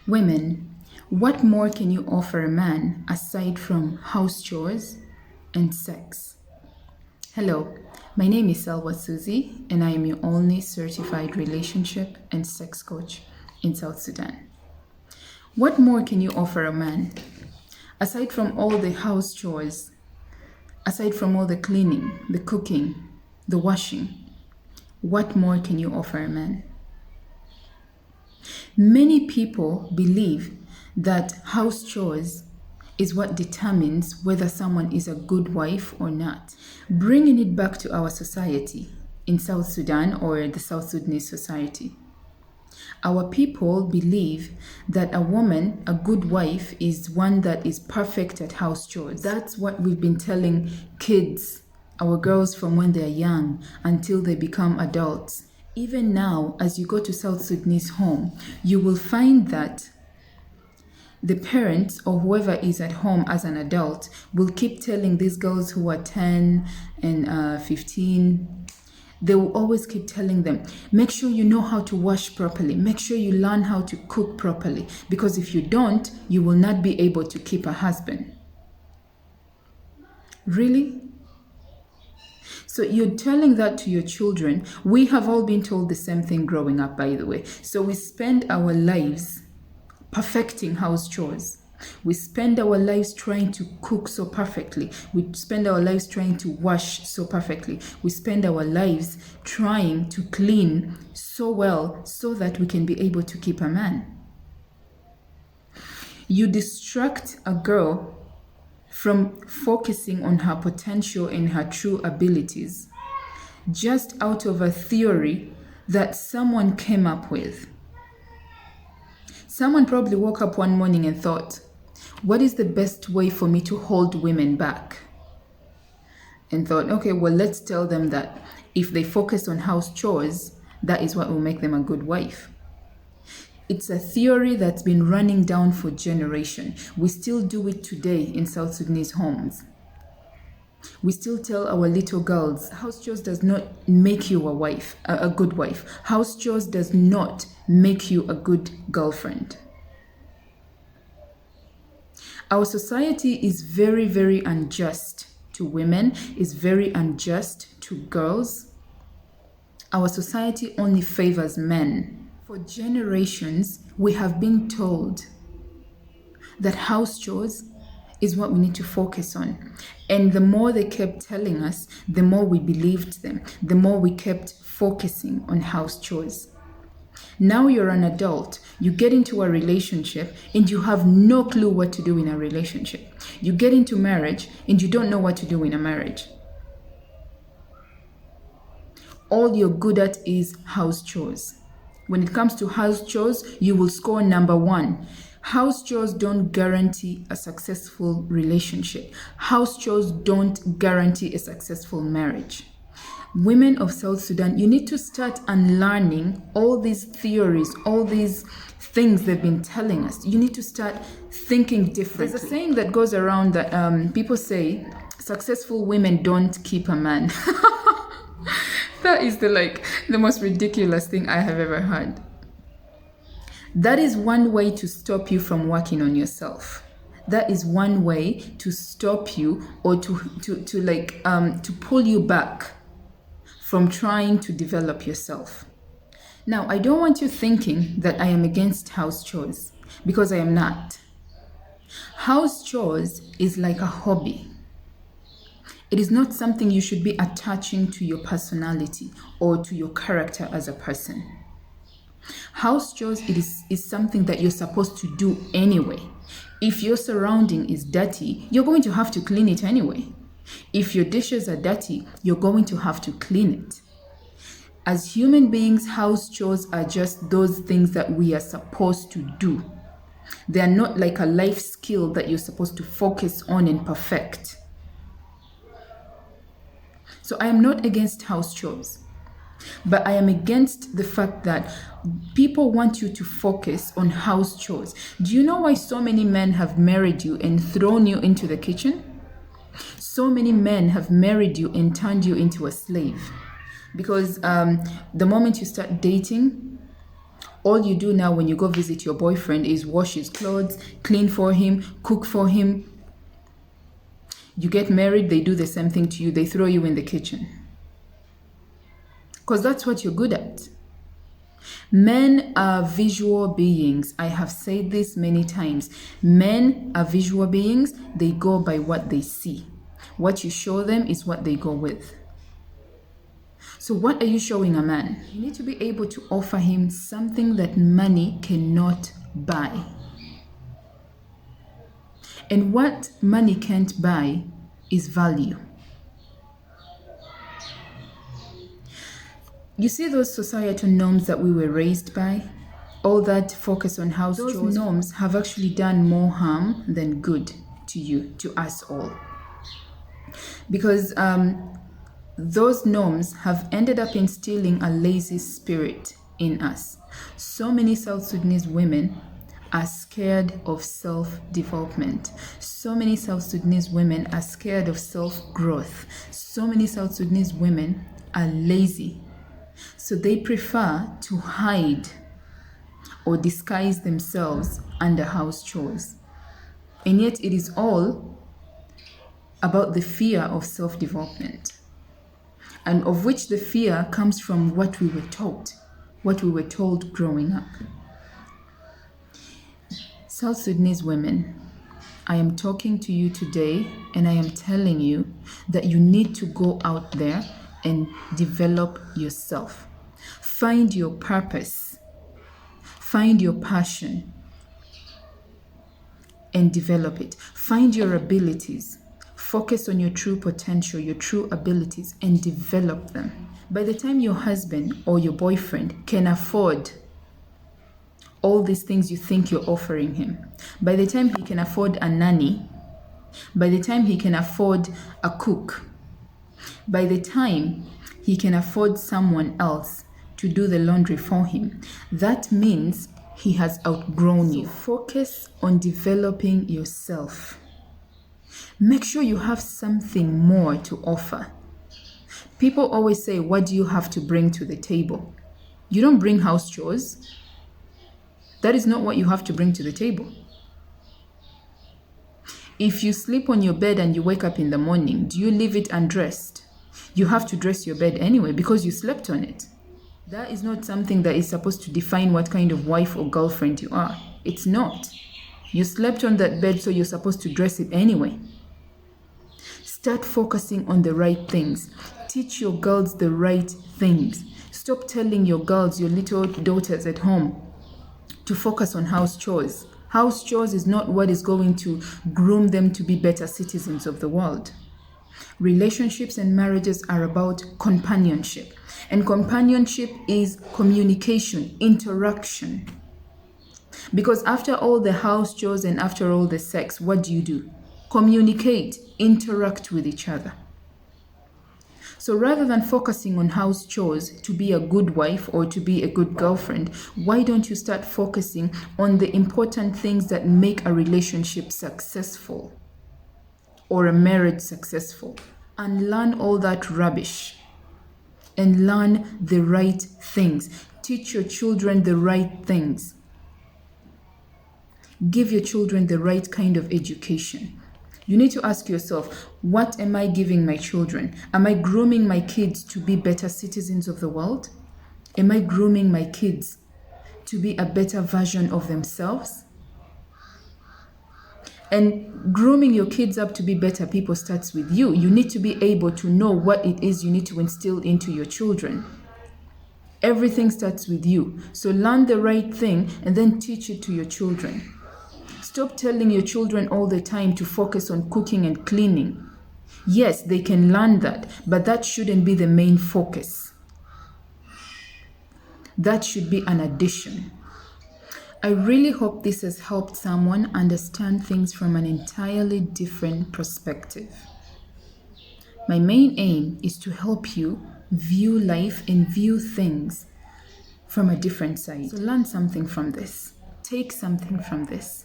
Women, what more can you offer a man aside from house chores and sex? Hello, my name is Selwa Suzy, and I am your only certified relationship and sex coach in South Sudan. What more can you offer a man aside from all the house chores, aside from all the cleaning, the cooking, the washing? What more can you offer a man? Many people believe that house chores is what determines whether someone is a good wife or not. Bringing it back to our society in South Sudan or the South Sudanese society, our people believe that a woman, a good wife, is one that is perfect at house chores. That's what we've been telling kids, our girls, from when they're young until they become adults. Even now, as you go to South Sudanese home, you will find that the parents or whoever is at home as an adult will keep telling these girls who are 10 and 15, they will always keep telling them, make sure you know how to wash properly, make sure you learn how to cook properly, because if you don't, you will not be able to keep a husband. Really? So you're telling that to your children. We have all been told the same thing growing up, by the way. So we spend our lives perfecting house chores. We spend our lives trying to cook so perfectly. We spend our lives trying to wash so perfectly. We spend our lives trying to clean so well so that we can be able to keep a man. You distract a girl from focusing on her potential and her true abilities just out of a theory that someone came up with. Someone probably woke up one morning and thought, what is the best way for me to hold women back? And thought, okay, well, let's tell them that if they focus on house chores, that is what will make them a good wife. It's a theory that's been running down for generations. We still do it today in South Sudanese homes. We still tell our little girls, house chores does not make you a wife, a good wife. House chores does not make you a good girlfriend. Our society is very, very unjust to women, is very unjust to girls. Our society only favors men. For generations, we have been told that house chores is what we need to focus on. And the more they kept telling us, the more we believed them, the more we kept focusing on house chores. Now you're an adult, you get into a relationship and you have no clue what to do in a relationship. You get into marriage and you don't know what to do in a marriage. All you're good at is house chores. When it comes to house chores, you will score number 1. House chores don't guarantee a successful relationship. House chores don't guarantee a successful marriage. Women of South Sudan, you need to start unlearning all these theories, all these things they've been telling us. You need to start thinking differently. There's a saying that goes around that people say, successful women don't keep a man. That is the most ridiculous thing I have ever heard. That is one way to stop you from working on yourself. That is one way to stop you or to pull you back from trying to develop yourself. Now, I don't want you thinking that I am against house chores, because I am not. House chores is like a hobby. It is not something you should be attaching to your personality or to your character as a person. House chores is something that you're supposed to do anyway. If your surrounding is dirty, you're going to have to clean it anyway. If your dishes are dirty, you're going to have to clean it. As human beings, house chores are just those things that we are supposed to do. They are not like a life skill that you're supposed to focus on and perfect. So I am not against house chores, but I am against the fact that people want you to focus on house chores. Do you know why so many men have married you and thrown you into the kitchen? So many men have married you and turned you into a slave. Because the moment you start dating, All you do now when you go visit your boyfriend is wash his clothes, clean for him, cook for him. You get married, they do the same thing to you. They throw you in the kitchen. Because that's what you're good at. Men are visual beings. I have said this many times. Men are visual beings. They go by what they see. What you show them is what they go with. So what are you showing a man? You need to be able to offer him something that money cannot buy. And what money can't buy is value. You see those societal norms that we were raised by? All that focus on house chores. Those norms have actually done more harm than good to you, to us all. Because those norms have ended up instilling a lazy spirit in us. So many South Sudanese women are scared of self-development. So many South Sudanese women are scared of self-growth. So many South Sudanese women are lazy. So they prefer to hide or disguise themselves under house chores. And yet it is all about the fear of self-development, and of which the fear comes from what we were taught, what we were told growing up. South Sudanese women, I am talking to you today and I am telling you that you need to go out there and develop yourself. Find your purpose, find your passion, and develop it. Find your abilities. Focus on your true potential, your true abilities, and develop them. By the time your husband or your boyfriend can afford all these things you think you're offering him, by the time he can afford a nanny, by the time he can afford a cook, by the time he can afford someone else to do the laundry for him, that means he has outgrown you. Focus on developing yourself. Make sure you have something more to offer. People always say, what do you have to bring to the table? You don't bring house chores. That is not what you have to bring to the table. If you sleep on your bed and you wake up in the morning, do you leave it undressed? You have to dress your bed anyway because you slept on it. That is not something that is supposed to define what kind of wife or girlfriend you are. It's not. You slept on that bed, so you're supposed to dress it anyway. Start focusing on the right things. Teach your girls the right things. Stop telling your girls, your little daughters at home, to focus on house chores. House chores is not what is going to groom them to be better citizens of the world. Relationships and marriages are about companionship. And companionship is communication, interaction. Because after all the house chores and after all the sex, what do? Communicate, interact with each other. So rather than focusing on house chores to be a good wife or to be a good girlfriend, why don't you start focusing on the important things that make a relationship successful or a marriage successful, and learn all that rubbish and learn the right things. Teach your children the right things. Give your children the right kind of education. You need to ask yourself, what am I giving my children? Am I grooming my kids to be better citizens of the world? Am I grooming my kids to be a better version of themselves? And grooming your kids up to be better people starts with you. You need to be able to know what it is you need to instill into your children. Everything starts with you. So learn the right thing and then teach it to your children. Stop telling your children all the time to focus on cooking and cleaning. Yes, they can learn that, but that shouldn't be the main focus. That should be an addition. I really hope this has helped someone understand things from an entirely different perspective. My main aim is to help you view life and view things from a different side. So learn something from this. Take something from this.